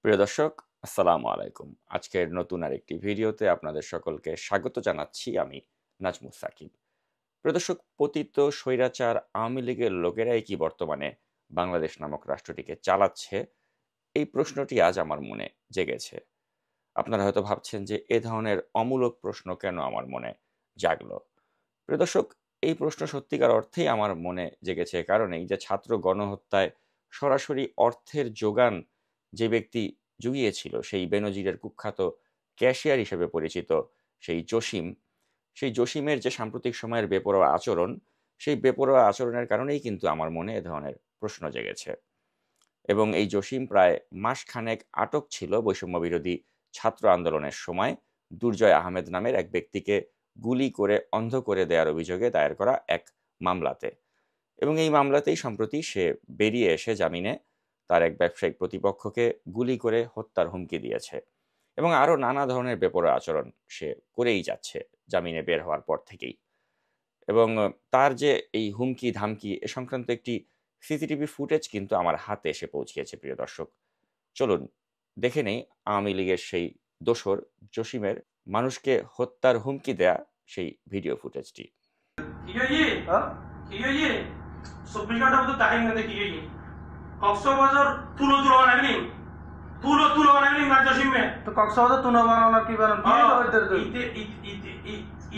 প্রিয় দর্শক, আসসালামু আলাইকুম। আজকের নতুন আরেকটি ভিডিওতে আপনাদের সকলকে স্বাগত জানাচ্ছি আমি নাজমুস সাকিব। প্রিয় দর্শক, পতিত স্বৈরাচার আওয়ামী লীগের লোকেরাই কি বর্তমানে বাংলাদেশ নামক রাষ্ট্রটিকে চালাচ্ছে? এই প্রশ্নটি আজ আমার মনে জেগেছে। আপনারা হয়তো ভাবছেন যে এ ধরনের অমূলক প্রশ্ন কেন আমার মনে জাগলো? প্রিয় দর্শক, এই প্রশ্ন সত্যিকার অর্থেই আমার মনে জেগেছে এ কারণেই যে ছাত্র গণহত্যায় সরাসরি অর্থের যোগান যে ব্যক্তি জুগিয়েছিল সেই বেনজিরের কুখ্যাত ক্যাশিয়ার হিসেবে পরিচিত সেই জসিম, সেই জসিমের যে সাম্প্রতিক সময়ের বেপরোয়া আচরণ, সেই বেপরোয়া আচরণের কারণেই কিন্তু আমার মনে এ ধরনের প্রশ্ন জেগেছে। এবং এই জসিম প্রায় মাসখানেক আটক ছিল বৈষম্য বিরোধী ছাত্র আন্দোলনের সময় দুর্জয় আহমেদ নামের এক ব্যক্তিকে গুলি করে অন্ধ করে দেওয়ার অভিযোগে দায়ের করা এক মামলাতে। এবং এই মামলাতেই সম্প্রতি সে বেরিয়ে এসে জামিনে তার এক ব্যবসায়িক প্রতিপক্ষকে গুলি করে হত্যার হুমকি দিয়েছে এবং আরও নানা ধরনের বেপরোয়া আচরণ সে করেই যাচ্ছে জামিনে বের হওয়ার পর থেকেই। এবং তার যে এই হুমকি ধামকি এ সংক্রান্ত একটি সিসিটিভি ফুটেজ কিন্তু আমার হাতে এসে পৌঁছিয়েছে। প্রিয় দর্শক, চলুন দেখে নেই আওয়ামী লীগের সেই দোসর জসিমের মানুষকে হত্যার হুমকি দেয়া সেই ভিডিও ফুটেজটি। চব্বিশ ঘন্টার মতো তাই মধ্যে কি কক্সবাজার তুলো তুলো বানাবি তুলো তুলো বানাবি না জসিমে তো কক্সবাজার তুলো বানানো কি বানান কি হইতে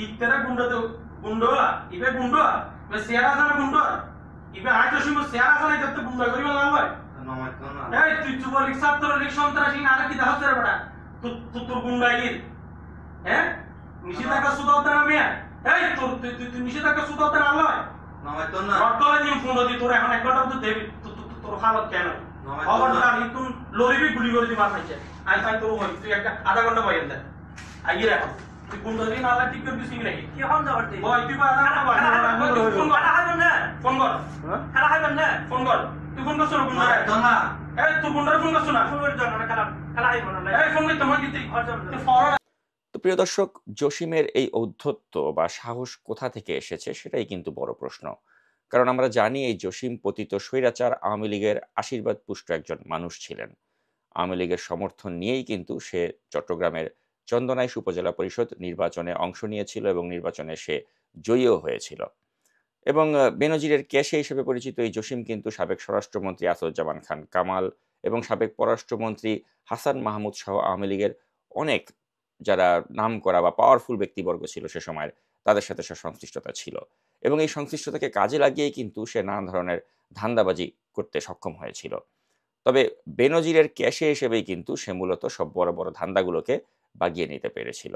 ইতেরা গুন্ডা তো গুন্ডা ইবে গুন্ডা বে সিয়ারা জানা গুন্ডা ইবে আজ জসিম সিয়ারা জানা ইতে গুন্ডা করিবা লাভ হয় এই তুই যুবলীগ ছাত্রলীগ সন্ত্রাসী না কি দাও রে বড়া তোর গুন্ডাগির হ্যাঁ নিষেধাজ্ঞা সুদাউতে না মিয়া এই তোর তুই নিষেধাজ্ঞা সুদাউতে না লয় নমাইতো না রটলে নিম ফোন দি তোর এখন এক ঘন্টা মধ্যে দেবি তোর হালত কেন খবরদার তুই লরিবি গুলি করে দিবা খাইছে আই তাই তোর হই তুই একটা আধা ঘন্টা বইয়েন দে আইয়ে রাখ তুই কোন দিন না লাগি কি করবি সিং নাকি কি হন যাবতে ওই তুই আধা ঘন্টা বইয়েন ফোন কর হাইবেন না ফোন কর খেলা হাইবেন না ফোন কর তুই ফোন করছ গুন্ডা তো না এই তুই গুন্ডার ফোন করছ না ফোন করে জন না খেলা হাইবেন না এই ফোন কই তোমার দিতে তুই ফর। তো প্রিয় দর্শক, জসিমের এই ঔদ্ধত্য বা সাহস কোথা থেকে এসেছে সেটাই কিন্তু বড় প্রশ্ন। কারণ আমরা জানি এই জসিম পতিত স্বৈরাচার আওয়ামী লীগের আশীর্বাদ পুষ্ট একজন মানুষ ছিলেন। আওয়ামী লীগের সমর্থন নিয়েই কিন্তু সে চট্টগ্রামের চন্দনাইশ উপজেলা পরিষদ নির্বাচনে অংশ নিয়েছিল এবং নির্বাচনে সে জয়ীও হয়েছিল। এবং বেনজিরের ক্যাশে হিসেবে পরিচিত এই জসিম কিন্তু সাবেক স্বরাষ্ট্রমন্ত্রী আসাদুজ্জামান খান কামাল এবং সাবেক পররাষ্ট্রমন্ত্রী হাসান মাহমুদ সহ আওয়ামী লীগের অনেক যারা নামকরা বা পাওয়ারফুল ব্যক্তিবর্গ ছিল সে সময়ের, তাদের সাথে সে সংশ্লিষ্টতা ছিল। এবং এই সংশ্লিষ্টতাকে কাজে লাগিয়েই কিন্তু সে নানা ধরনের ধান্দাবাজি করতে সক্ষম হয়েছিল। তবে বেনজিরের ক্যাশে হিসেবেই কিন্তু সে মূলত সব বড় বড় ধান্দাগুলোকে বাগিয়ে নিতে পেরেছিল।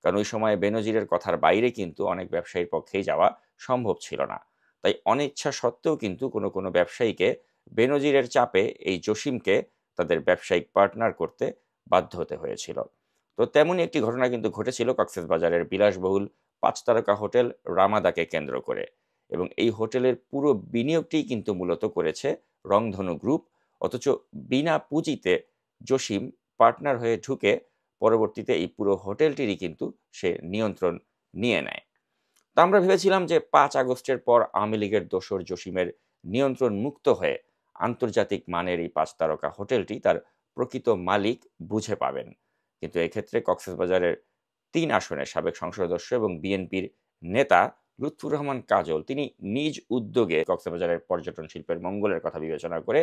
কারণ ওই সময় বেনজিরের কথার বাইরে কিন্তু অনেক ব্যবসায়ীর পক্ষেই যাওয়া সম্ভব ছিল না। তাই অনিচ্ছা সত্ত্বেও কিন্তু কোনো ব্যবসায়ীকে বেনজিরের চাপে এই জসিমকে তাদের ব্যবসায়িক পার্টনার করতে বাধ্য হতে হয়েছিল। তো তেমনই একটি ঘটনা কিন্তু ঘটেছিল কক্সবাজারের বিলাসবহুল ৫ তারকা হোটেল রামাদাকে কেন্দ্র করে। এবং এই হোটেলের পুরো বিনিয়োগটি কিন্তু মূলত করেছে রংধনু গ্রুপ। অথচ বিনা পুঁজিতে জসিম পার্টনার হয়ে ঢুকে পরবর্তীতে এই পুরো হোটেলটিরই কিন্তু সে নিয়ন্ত্রণ নিয়ে নেয়। তো আমরা ভেবেছিলাম যে ৫ আগস্টের পর আওয়ামী লীগের দোসর জসিমের নিয়ন্ত্রণ মুক্ত হয়ে আন্তর্জাতিক মানের এই ৫ তারকা হোটেলটি তার প্রকৃত মালিক বুঝে পাবেন। কিন্তু এক্ষেত্রে কক্সবাজারের ৩ আসনের সাবেক সংসদ সদস্য এবং বিএনপির নেতা লুৎফুর রহমান কাজল তিনি নিজ উদ্যোগে কক্সবাজারের পর্যটন শিল্পের মঙ্গলের কথা বিবেচনা করে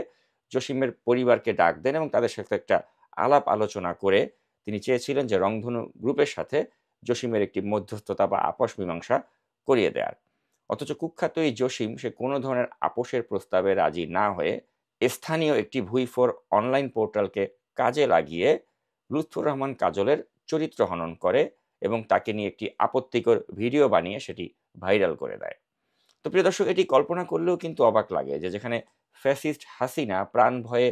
জসিমের পরিবারকে ডাক দেন এবং তাদের সাথে একটা আলাপ আলোচনা করে তিনি চেয়েছিলেন যে রংধনু গ্রুপের সাথে জসিমের একটি মধ্যস্থতা বা আপোষ মীমাংসা করিয়ে দেয়ার। অথচ কুখ্যাত এই জসিম সে কোনো ধরনের আপোষের প্রস্তাবে রাজি না হয়ে স্থানীয় একটি ভুইফোর অনলাইন পোর্টালকে কাজে লাগিয়ে লুৎফুর রহমান কাজলের চরিত্র হনন করে এবং তাকে নিয়ে একটি আপত্তিকর ভিডিও বানিয়ে সেটি ভাইরাল করে দেয়। তো প্রিয় দর্শক, এটি কল্পনা করলেও কিন্তু অবাক লাগে যে যেখানে ফ্যাসিস্ট হাসিনা প্রাণ ভয়ে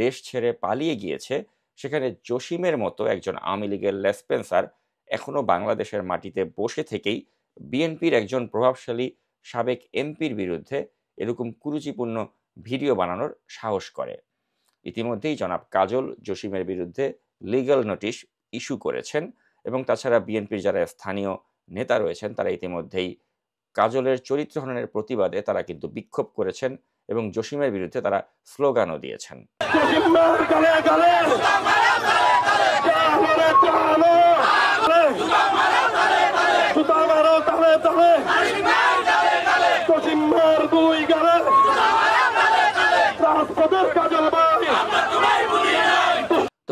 দেশ ছেড়ে পালিয়ে গিয়েছে, সেখানে জসিমের মতো একজন আওয়ামী লীগের লেসপেন্সার এখনো বাংলাদেশের মাটিতে বসে থেকেই বিএনপির একজন প্রভাবশালী সাবেক এমপির বিরুদ্ধে এরকম কুরুচিপূর্ণ ভিডিও বানানোর সাহস করে। ইতিমধ্যেই জনাব কাজল জসিমের বিরুদ্ধে লিগ্যাল নোটিশ ইস্যু করেছেন এবং তাছাড়া বিএনপির যারা স্থানীয় নেতা রয়েছেন তারা ইতিমধ্যেই কাজলের চরিত্র হননের প্রতিবাদে তারা কিন্তু বিক্ষোভ করেছেন এবং জসিমের বিরুদ্ধে তারা স্লোগানও দিয়েছেন।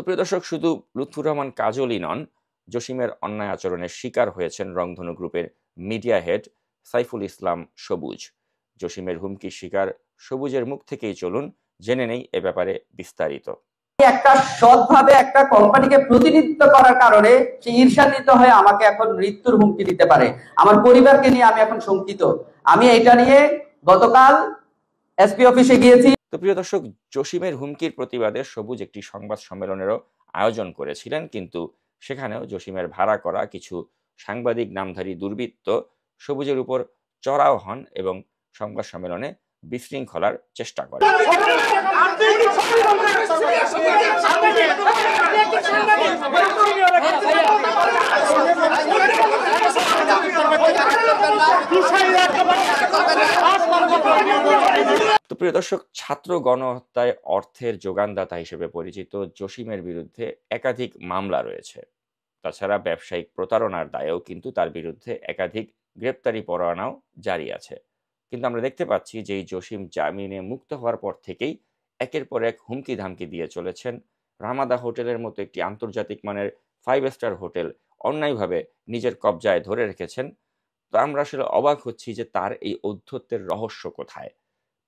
প্রিয় দর্শক, শুধু লুৎফুর রহমান কাজলই নন, জসিমের অন্যায় আচরণের শিকার হয়েছেন রংধনু গ্রুপের মিডিয়া হেড সাইফুল ইসলাম সবুজ। জসিমের হুমকির শিকার সবুজের মুখ থেকেই চলুন জেনে নেই এ ব্যাপারে বিস্তারিত। একটা সৎভাবে একটা কোম্পানিকে প্রতিনিধিত্ব করার কারণে সে ঈর্ষান্বিত হয়ে আমাকে এখন মৃত্যুর হুমকি দিতে পারে। আমার পরিবারকে নিয়ে আমি এখন শঙ্কিত। আমি এটা নিয়ে গতকাল এসপি অফিসে গিয়েছি। তো প্রিয় দর্শক, জসিমের হুমকির প্রতিবাদে সবুজ একটি সংবাদ সম্মেলনেরও আয়োজন করেছিলেন, কিন্তু সেখানেও জসিমের ভাড়া করা কিছু সাংবাদিক নামধারী দুর্বৃত্ত সবুজের উপর চড়াও হন এবং সংবাদ সম্মেলনে বিশৃঙ্খলার চেষ্টা করে। তো প্রিয় দর্শক, ছাত্র গণহত্যায় অর্থের যোগানদাতা হিসেবে পরিচিত জসিমের বিরুদ্ধে একাধিক মামলা রয়েছে। তাছাড়া ব্যবসায়িক প্রতারণার দায়েও কিন্তু তার বিরুদ্ধে একাধিক গ্রেপ্তারি পরোয়ানাও জারি আছে। কিন্তু আমরা দেখতে পাচ্ছি যে এই জসিম জামিনে মুক্ত হওয়ার পর থেকেই একের পর এক হুমকি ধামকি দিয়ে চলেছেন। রামাদা হোটেলের মতো একটি আন্তর্জাতিক মানের 5 স্টার হোটেল অন্যায়ভাবে নিজের কবজায় ধরে রেখেছেন। তো আমরা আসলে অবাক হচ্ছি যে তার এই ঔদ্ধত্যের রহস্য কোথায়।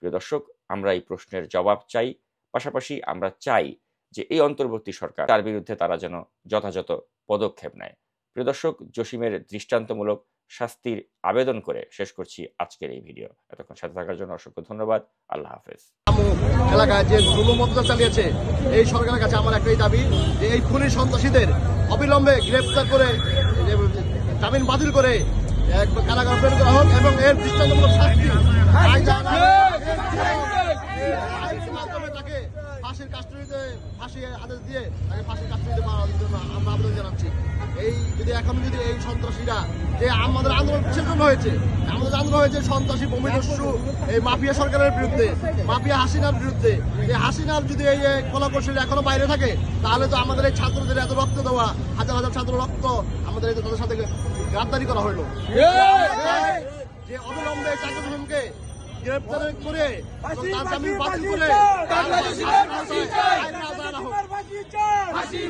প্রিয় দর্শক, আমরা এই প্রশ্নের জবাব চাই, পাশাপাশি আমরা চাই যে এই অন্তর্বর্তী সরকার তার বিরুদ্ধে তারা যেন যথাযথ পদক্ষেপ নেয়। প্রিয় দর্শক, জসিমের দৃষ্টান্তমূলক শাস্তির আবেদন করে শেষ করছি আজকের এই ভিডিও। এতক্ষণ সাথে থাকার জন্য অসংখ্য ধন্যবাদ। আল্লাহ হাফেজ। এলাকায় যে জুলুম অত্যাচার চালিয়েছে এই সরকারের কাছে আমার একটাই দাবি যে এই খুনি সন্ত্রাসীদের অবিলম্বে গ্রেফতার করে জামিন বাতিল করে কারাগার প্রেরণ করা হোক এবং এর দৃষ্টান্তমূলক শাস্তি মাধ্যমে তাকে ফাঁসির কাস্টডিতে আদেশ দিয়ে তাকে ফাঁসির কাস্টডিতে পাওয়ার জন্য আমরা আবেদন জানাচ্ছি। এই যদি এই সন্ত্রাসীরা যে আমাদের আন্দোলন কিসের জন্য হয়েছে, আমাদের আন্দোলন হয়েছে সন্ত্রাসী ভূমিদস্যু এই মাফিয়া সরকারের বিরুদ্ধে, মাফিয়া হাসিনার বিরুদ্ধে। যে হাসিনার যদি এই কলাকৌশলী এখনো বাইরে থাকে তাহলে তো আমাদের এই ছাত্রদের এত রক্ত দেওয়া, হাজার হাজার ছাত্র রক্ত আমাদের তাদের সাথে গাদ্দারি করা হইলো। যে অবিলম্বে চাকরি জসিমকে গ্রেপ্তার করে তার জামিন বাতিল করে ফাঁসি